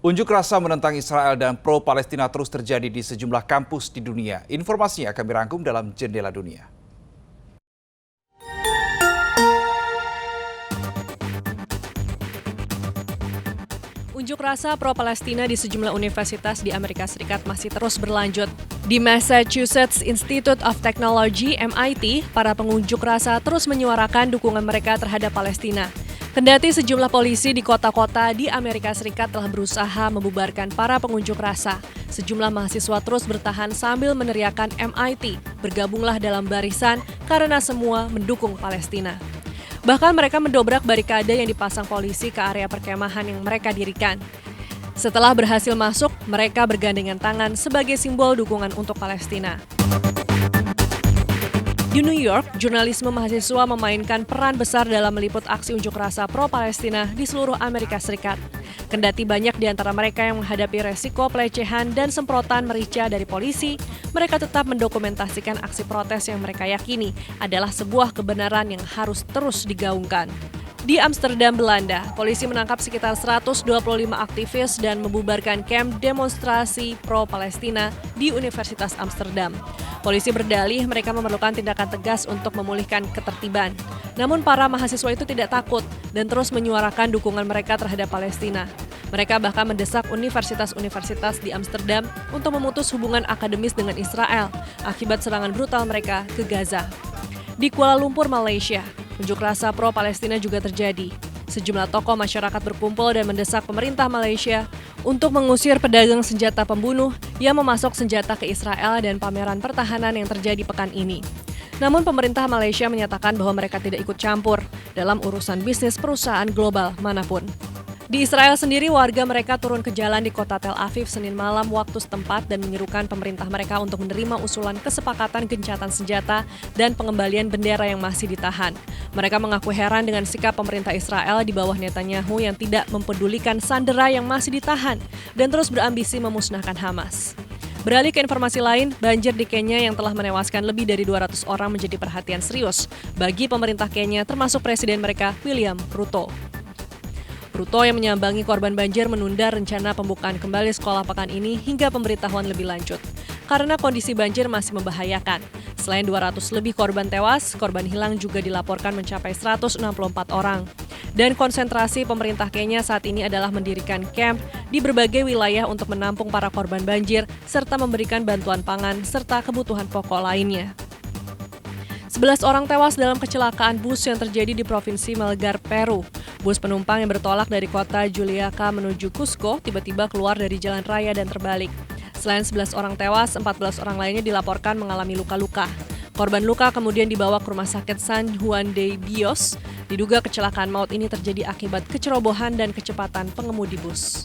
Unjuk rasa menentang Israel dan pro-Palestina terus terjadi di sejumlah kampus di dunia. Informasinya akan dirangkum dalam Jendela Dunia. Unjuk rasa pro-Palestina di sejumlah universitas di Amerika Serikat masih terus berlanjut. Di Massachusetts Institute of Technology (MIT), para pengunjuk rasa terus menyuarakan dukungan mereka terhadap Palestina. Kendati sejumlah polisi di kota-kota di Amerika Serikat telah berusaha membubarkan para pengunjuk rasa, sejumlah mahasiswa terus bertahan sambil meneriakan MIT, bergabunglah dalam barisan karena semua mendukung Palestina. Bahkan mereka mendobrak barikade yang dipasang polisi ke area perkemahan yang mereka dirikan. Setelah berhasil masuk, mereka bergandengan tangan sebagai simbol dukungan untuk Palestina. Di New York, jurnalisme mahasiswa memainkan peran besar dalam meliput aksi unjuk rasa pro-Palestina di seluruh Amerika Serikat. Kendati banyak di antara mereka yang menghadapi resiko pelecehan dan semprotan merica dari polisi, mereka tetap mendokumentasikan aksi protes yang mereka yakini adalah sebuah kebenaran yang harus terus digaungkan. Di Amsterdam, Belanda, polisi menangkap sekitar 125 aktivis dan membubarkan kamp demonstrasi pro-Palestina di Universitas Amsterdam. Polisi berdalih mereka memerlukan tindakan tegas untuk memulihkan ketertiban. Namun para mahasiswa itu tidak takut dan terus menyuarakan dukungan mereka terhadap Palestina. Mereka bahkan mendesak universitas-universitas di Amsterdam untuk memutus hubungan akademis dengan Israel akibat serangan brutal mereka ke Gaza. Di Kuala Lumpur, Malaysia, unjuk rasa pro-Palestina juga terjadi. Sejumlah tokoh masyarakat berkumpul dan mendesak pemerintah Malaysia untuk mengusir pedagang senjata pembunuh yang memasok senjata ke Israel dan pameran pertahanan yang terjadi pekan ini. Namun pemerintah Malaysia menyatakan bahwa mereka tidak ikut campur dalam urusan bisnis perusahaan global manapun. Di Israel sendiri, warga mereka turun ke jalan di kota Tel Aviv Senin malam waktu setempat dan menyerukan pemerintah mereka untuk menerima usulan kesepakatan gencatan senjata dan pengembalian bendera yang masih ditahan. Mereka mengaku heran dengan sikap pemerintah Israel di bawah Netanyahu yang tidak mempedulikan sandera yang masih ditahan dan terus berambisi memusnahkan Hamas. Beralih ke informasi lain, banjir di Kenya yang telah menewaskan lebih dari 200 orang menjadi perhatian serius bagi pemerintah Kenya termasuk presiden mereka, William Ruto. Ruto yang menyambangi korban banjir menunda rencana pembukaan kembali sekolah pekan ini hingga pemberitahuan lebih lanjut. Karena kondisi banjir masih membahayakan. Selain 200 lebih korban tewas, korban hilang juga dilaporkan mencapai 164 orang. Dan konsentrasi pemerintah Kenya saat ini adalah mendirikan kamp di berbagai wilayah untuk menampung para korban banjir serta memberikan bantuan pangan serta kebutuhan pokok lainnya. 11 orang tewas dalam kecelakaan bus yang terjadi di Provinsi Melgar, Peru. Bus penumpang yang bertolak dari kota Juliaca menuju Cusco tiba-tiba keluar dari jalan raya dan terbalik. Selain 11 orang tewas, 14 orang lainnya dilaporkan mengalami luka-luka. Korban luka kemudian dibawa ke rumah sakit San Juan de Dios. Diduga kecelakaan maut ini terjadi akibat kecerobohan dan kecepatan pengemudi bus.